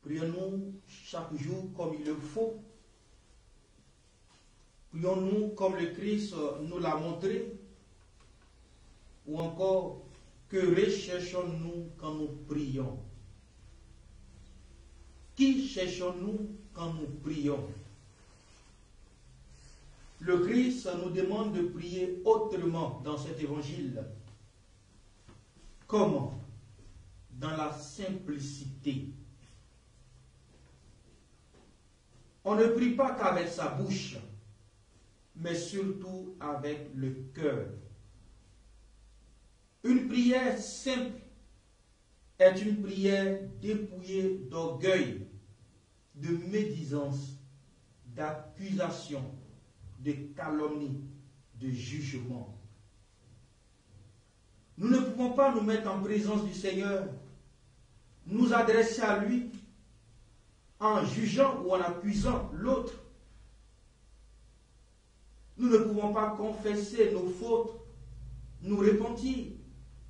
Prions-nous chaque jour comme il le faut. Prions-nous comme le Christ nous l'a montré. Ou encore, que recherchons-nous quand nous prions? Qui cherchons-nous quand nous prions? Le Christ nous demande de prier autrement dans cet évangile. Comment? Dans la simplicité. On ne prie pas qu'avec sa bouche, mais surtout avec le cœur. Une prière simple est une prière dépouillée d'orgueil, de médisance, d'accusation, de calomnie, de jugement. Nous ne pouvons pas nous mettre en présence du Seigneur, nous adresser à lui en jugeant ou en accusant l'autre. Nous ne pouvons pas confesser nos fautes, nous repentir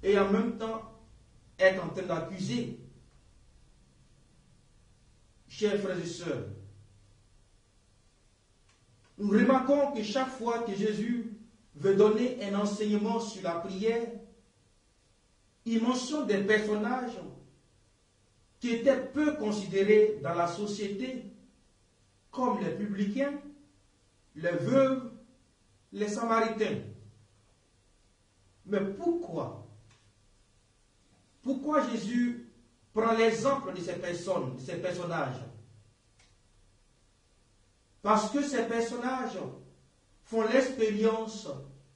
et en même temps être en train d'accuser. Chers frères et sœurs, nous remarquons que chaque fois que Jésus veut donner un enseignement sur la prière, il mentionne des personnages qui étaient peu considérés dans la société, comme les publicains, les veuves, les samaritains. Mais pourquoi? Pourquoi Jésus prend l'exemple de ces personnes, de ces personnages? Parce que ces personnages font l'expérience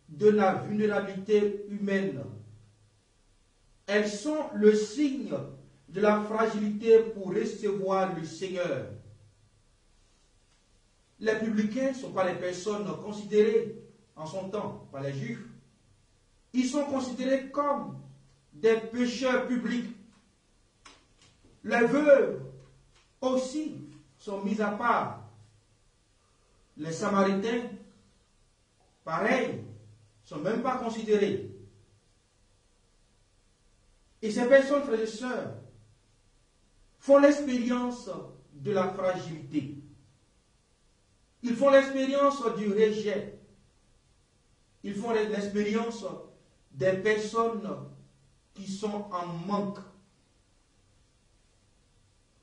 de la vulnérabilité humaine. Elles sont le signe de la fragilité pour recevoir le Seigneur. Les publicains ne sont pas les personnes considérées en son temps par les Juifs. Ils sont considérés comme des pécheurs publics. Les veuves aussi sont mis à part. Les Samaritains, pareil, ne sont même pas considérés. Et ces personnes, frères et sœurs, font l'expérience de la fragilité. Ils font l'expérience du rejet. Ils font l'expérience des personnes qui sont en manque.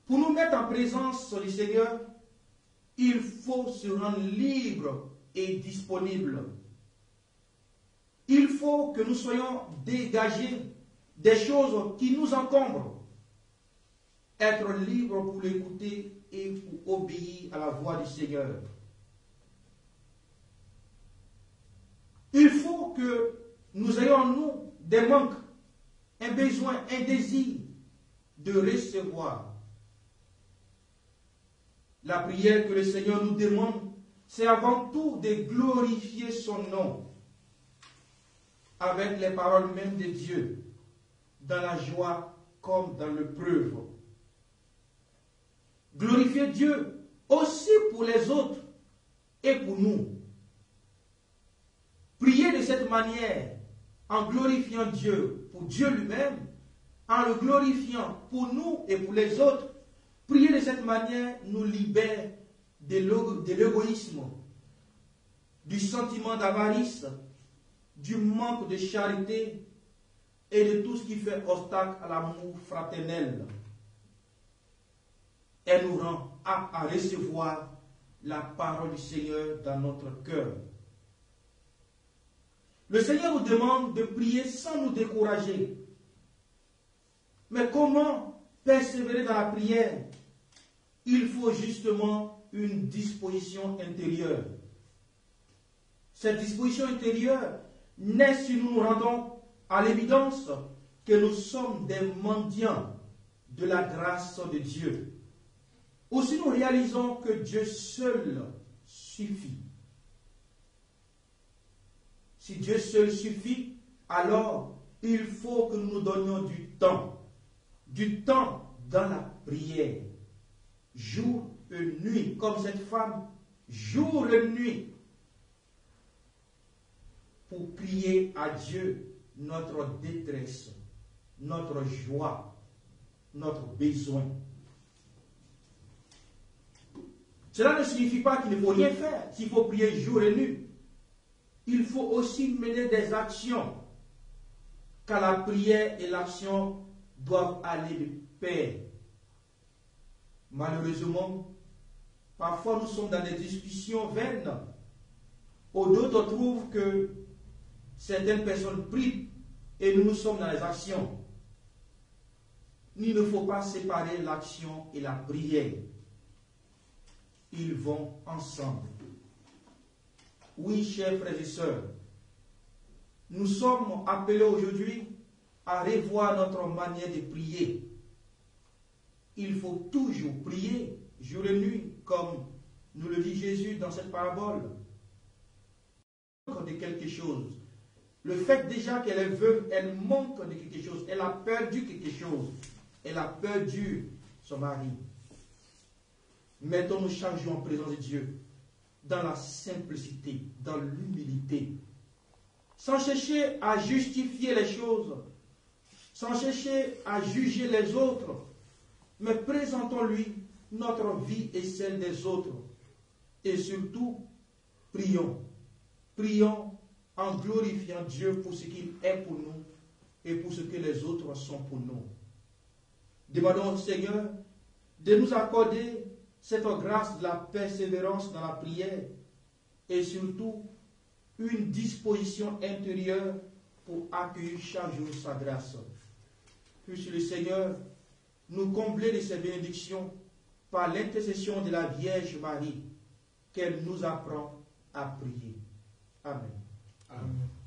Pour nous mettre en présence du Seigneur, il faut se rendre libre et disponible. Il faut que nous soyons dégagés des choses qui nous encombrent. Être libre pour l'écouter et pour obéir à la voix du Seigneur. Il faut que nous ayons en nous des manques, un besoin, un désir de recevoir. La prière que le Seigneur nous demande, c'est avant tout de glorifier son nom avec les paroles mêmes de Dieu, dans la joie comme dans l'épreuve. Glorifier Dieu aussi pour les autres et pour nous. Prier de cette manière, en glorifiant Dieu pour Dieu lui-même, en le glorifiant pour nous et pour les autres, prier de cette manière nous libère de l'égoïsme, du sentiment d'avarice, du manque de charité et de tout ce qui fait obstacle à l'amour fraternel. Elle nous rend aptes à recevoir la parole du Seigneur dans notre cœur. Le Seigneur nous demande de prier sans nous décourager. Mais comment persévérer dans la prière? Il faut justement une disposition intérieure. Cette disposition intérieure naît si nous nous rendons à l'évidence que nous sommes des mendiants de la grâce de Dieu. Ou si nous réalisons que Dieu seul suffit. Si Dieu seul suffit, alors il faut que nous nous donnions du temps dans la prière, jour et nuit, comme cette femme, jour et nuit, pour crier à Dieu notre détresse, notre joie, notre besoin. Cela ne signifie pas qu'il ne faut rien faire, s'il faut prier jour et nuit. Il faut aussi mener des actions, car la prière et l'action doivent aller de pair. Malheureusement, parfois nous sommes dans des discussions vaines, où d'autres trouvent que certaines personnes prient et nous sommes dans les actions. Il ne faut pas séparer l'action et la prière. Ils vont ensemble. Oui, chers frères et sœurs, nous sommes appelés aujourd'hui à revoir notre manière de prier. Il faut toujours prier, jour et nuit, comme nous le dit Jésus dans cette parabole. De quelque chose. Le fait déjà qu'elle est veuve, elle manque de quelque chose. Elle a perdu quelque chose. Elle a perdu son mari. Mettons-nous chaque jour en présence de Dieu, dans la simplicité, dans l'humilité, sans chercher à justifier les choses, sans chercher à juger les autres, mais présentons-lui notre vie et celle des autres. Et surtout, prions. Prions en glorifiant Dieu pour ce qu'il est pour nous et pour ce que les autres sont pour nous. Demandons au Seigneur de nous accorder cette grâce de la persévérance dans la prière et surtout une disposition intérieure pour accueillir chaque jour sa grâce. Puisse le Seigneur nous combler de ses bénédictions par l'intercession de la Vierge Marie qu'elle nous apprend à prier. Amen. Amen.